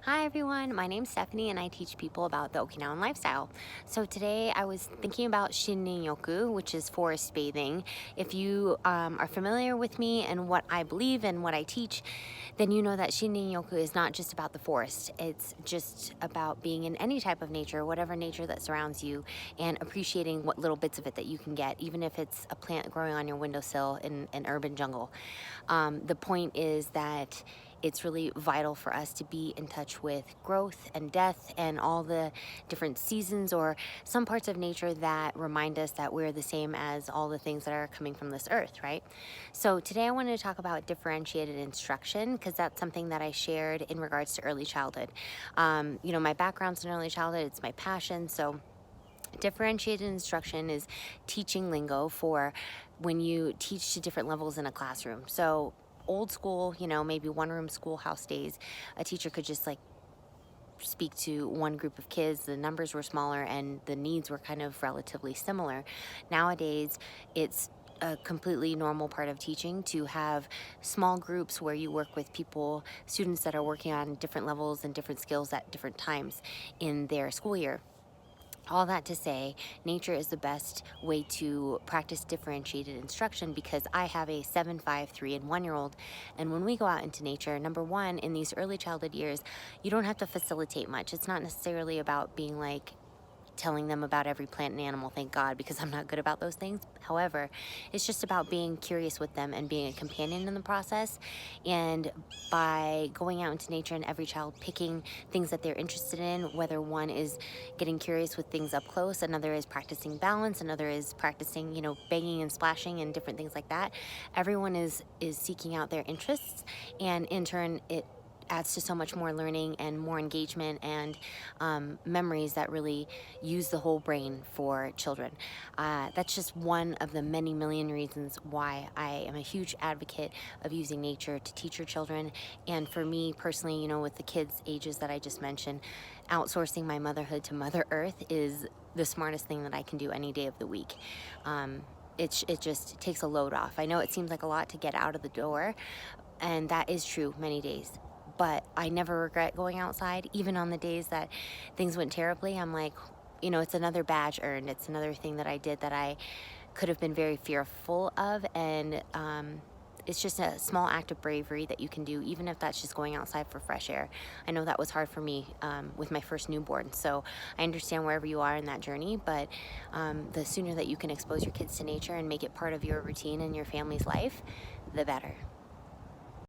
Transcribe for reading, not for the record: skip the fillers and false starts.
Hi everyone, my name's Stephanie and I teach people about the Okinawan lifestyle. So today I was thinking about Shinrin-yoku, which is forest bathing. If you are familiar with me and what I believe and what I teach, then you know that Shinrin-yoku is not just about the forest. It's just about being in any type of nature, whatever nature that surrounds you, and appreciating what little bits of it that you can get, even if it's a plant growing on your windowsill in an urban jungle. The point is that it's really vital for us to be in touch with growth and death and all the different seasons or some parts of nature that remind us that we're the same as all the things that are coming from this earth, right? So today I wanted to talk about differentiated instruction because that's something that I shared in regards to early childhood. My background's in early childhood, it's my passion. So differentiated instruction is teaching lingo for when you teach to different levels in a classroom. So old school, maybe one room schoolhouse days, a teacher could just like speak to one group of kids. The numbers were smaller and the needs were kind of relatively similar. Nowadays, it's a completely normal part of teaching to have small groups where you work with people, students that are working on different levels and different skills at different times in their school year. All that to say, nature is the best way to practice differentiated instruction because I have a 7, 5, 3, and 1-year-old. And when we go out into nature, number one, in these early childhood years, you don't have to facilitate much. It's not necessarily about being like telling them about every plant and animal, thank God, because I'm not good about those things. However, it's just about being curious with them and being a companion in the process. And by going out into nature and every child picking things that they're interested in, whether one is getting curious with things up close, another is practicing balance, another is practicing, banging and splashing and different things like that. Everyone is seeking out their interests, and in turn, it adds to so much more learning and more engagement and memories that really use the whole brain for children. That's just one of the many million reasons why I am a huge advocate of using nature to teach your children. And for me personally, with the kids' ages that I just mentioned, outsourcing my motherhood to Mother Earth is the smartest thing that I can do any day of the week. It just takes a load off. I know it seems like a lot to get out of the door, and that is true many days. But I never regret going outside, even on the days that things went terribly. I'm like, it's another badge earned. It's another thing that I did that I could have been very fearful of. And it's just a small act of bravery that you can do, even if that's just going outside for fresh air. I know that was hard for me with my first newborn. So I understand wherever you are in that journey. But the sooner that you can expose your kids to nature and make it part of your routine and your family's life, the better.